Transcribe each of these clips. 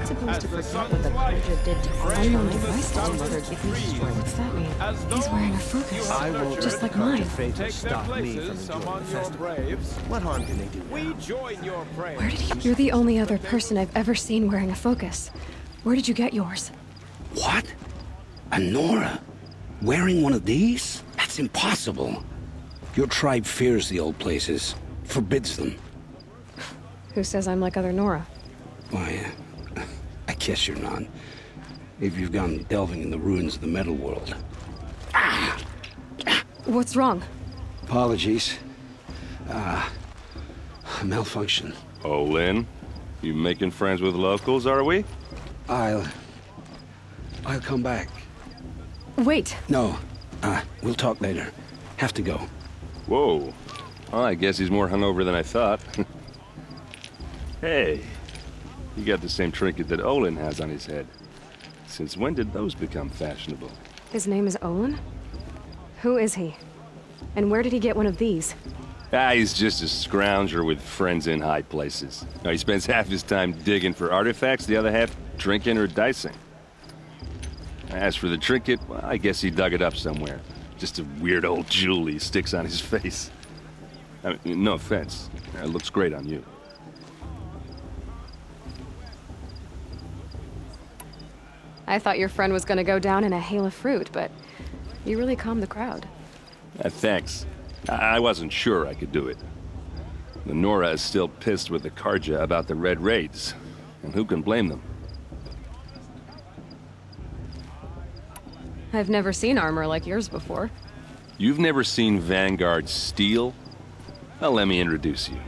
supposed to forget what the Karja did to Olin? My stepmother gave me strength. What's that mean? He's wearing a focus. I won't just let like mine. fate to stop me from enjoying the festival. What harm can they do now? Where did he? You're the only other person I've ever seen wearing a focus. Where did you get yours? What? A Nora? Wearing one of these? That's impossible. Your tribe fears the old places, forbids them. Who says I'm like other Nora? Why, I guess you're not. If you've gone delving in the ruins of the metal world. What's wrong? Apologies. Malfunction. Olin, you making friends with locals, are we? I'll come back. Wait. No, we'll talk later. Have to go. Whoa. Well, I guess he's more hungover than I thought. Hey, you got the same trinket that Olin has on his head. Since when did those become fashionable? His name is Olin? Who is he? And where did he get one of these? He's just a scrounger with friends in high places. Now, he spends half his time digging for artifacts, the other half drinking or dicing. As for the trinket, well, I guess he dug it up somewhere. Just a weird old jewel he sticks on his face. I mean, no offense. It looks great on you. I thought your friend was gonna go down in a hail of fruit, but you really calmed the crowd. Thanks. I wasn't sure I could do it. The Nora is still pissed with the Karja about the Red Raids, and who can blame them? I've never seen armor like yours before. You've never seen Vanguard steel? Well, let me introduce you.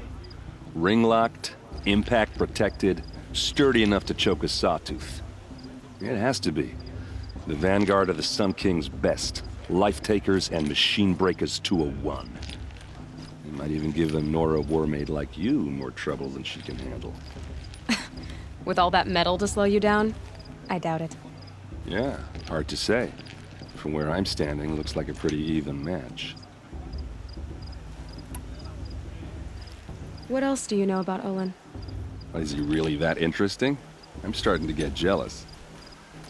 Ring-locked, impact-protected, sturdy enough to choke a sawtooth. It has to be. The Vanguard are the Sun King's best. Life-takers and machine breakers to a one. You might even give a Nora warmaid like you more trouble than she can handle. With all that metal to slow you down? I doubt it. Yeah, hard to say. From where I'm standing, looks like a pretty even match. What else do you know about Olin? Is he really that interesting? I'm starting to get jealous.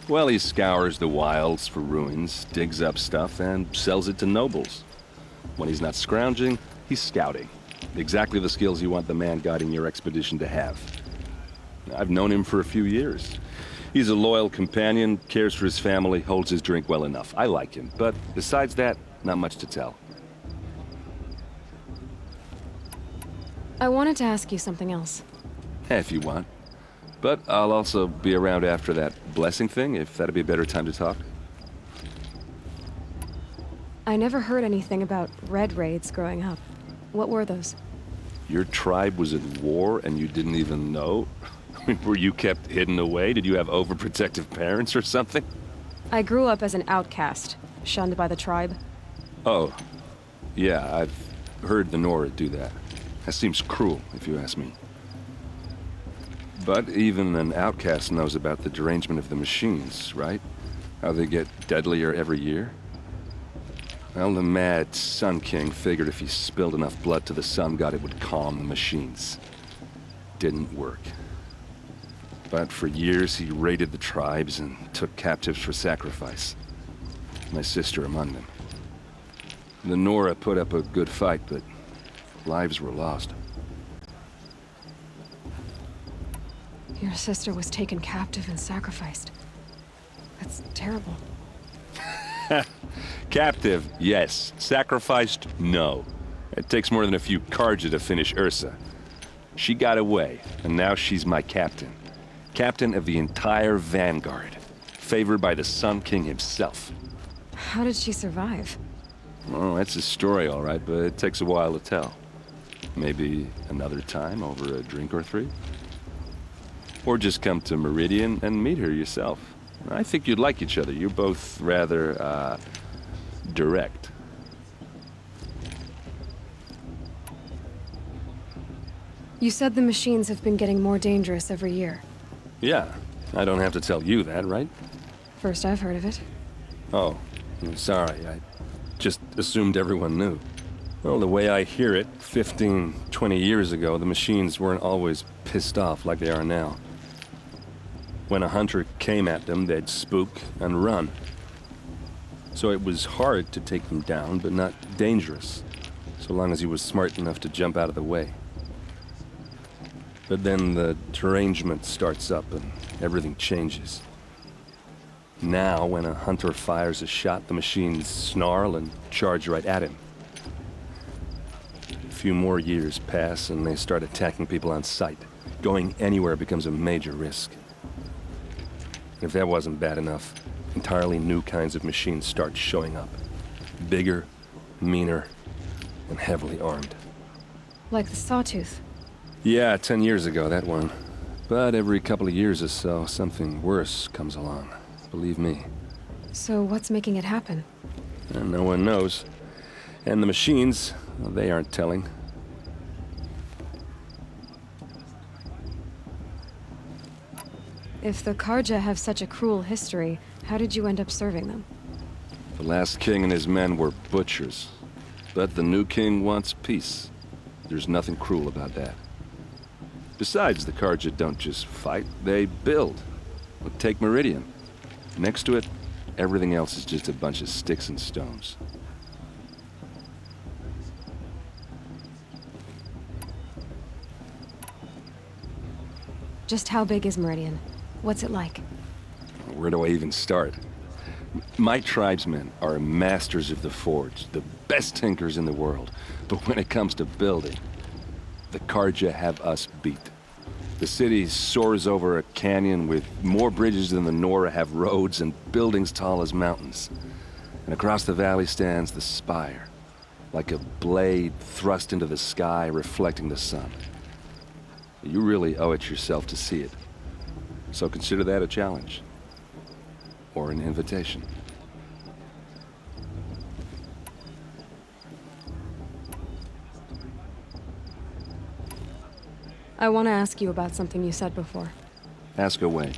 Well, he scours the wilds for ruins, digs up stuff, and sells it to nobles. When he's not scrounging, he's scouting. Exactly the skills you want the man guiding your expedition to have. I've known him for a few years. He's a loyal companion, cares for his family, holds his drink well enough. I like him, but besides that, not much to tell. I wanted to ask you something else. If you want. But I'll also be around after that blessing thing, if that'd be a better time to talk. I never heard anything about Red Raids growing up. What were those? Your tribe was at war and you didn't even know? I mean, were you kept hidden away? Did you have overprotective parents or something? I grew up as an outcast, shunned by the tribe. Oh, yeah, I've heard the Nora do that. That seems cruel, if you ask me. But even an outcast knows about the derangement of the machines, right? How they get deadlier every year? Well, the mad Sun King figured if he spilled enough blood to the Sun God, it would calm the machines. Didn't work. But for years, he raided the tribes and took captives for sacrifice. My sister among them. The Nora put up a good fight, but lives were lost. Your sister was taken captive and sacrificed. That's terrible. Captive, yes. Sacrificed, no. It takes more than a few Karja to finish Ursa. She got away, and now she's my captain. Captain of the entire Vanguard. Favored by the Sun King himself. How did she survive? Oh, that's a story, all right, but it takes a while to tell. Maybe another time over a drink or three? Or just come to Meridian and meet her yourself. I think you'd like each other. You're both rather, direct. You said the machines have been getting more dangerous every year. Yeah, I don't have to tell you that, right? First I've heard of it. Oh, I'm sorry. I just assumed everyone knew. Well, the way I hear it, 15, 20 years ago, the machines weren't always pissed off like they are now. When a hunter came at them, they'd spook and run. So it was hard to take them down, but not dangerous, so long as he was smart enough to jump out of the way. But then the derangement starts up and everything changes. Now, when a hunter fires a shot, the machines snarl and charge right at him. A few more years pass and they start attacking people on sight. Going anywhere becomes a major risk. And if that wasn't bad enough, entirely new kinds of machines start showing up. Bigger, meaner, and heavily armed. Like the Sawtooth. Yeah, 10 years ago, that one. But every couple of years or so, something worse comes along. Believe me. So what's making it happen? And no one knows. And the machines, well, they aren't telling. If the Karja have such a cruel history, how did you end up serving them? The last king and his men were butchers. But the new king wants peace. There's nothing cruel about that. Besides, the Karja don't just fight, they build. Well, take Meridian. Next to it, everything else is just a bunch of sticks and stones. Just how big is Meridian? What's it like? Where do I even start? My tribesmen are masters of the forge, the best tinkers in the world. But when it comes to building, the Karja have us beat. The city soars over a canyon with more bridges than the Nora have roads and buildings tall as mountains. And across the valley stands the spire, like a blade thrust into the sky reflecting the sun. You really owe it yourself to see it. So consider that a challenge. Or an invitation. I want to ask you about something you said before. Ask away.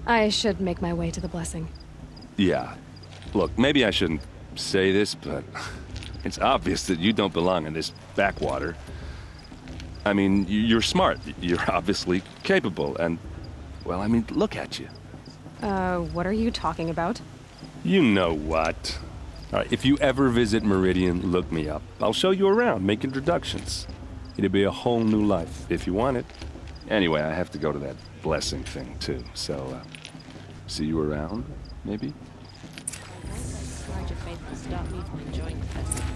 I should make my way to the blessing. Yeah. Look, maybe I shouldn't say this, but it's obvious that you don't belong in this backwater. I mean, you're smart. You're obviously capable, and, well, I mean, look at you. What are you talking about? You know what. All right, if you ever visit Meridian, look me up. I'll show you around, make introductions. It'll be a whole new life, if you want it. Anyway, I have to go to that blessing thing, too. So, see you around, maybe? Larger faith will stop me from enjoying the festival.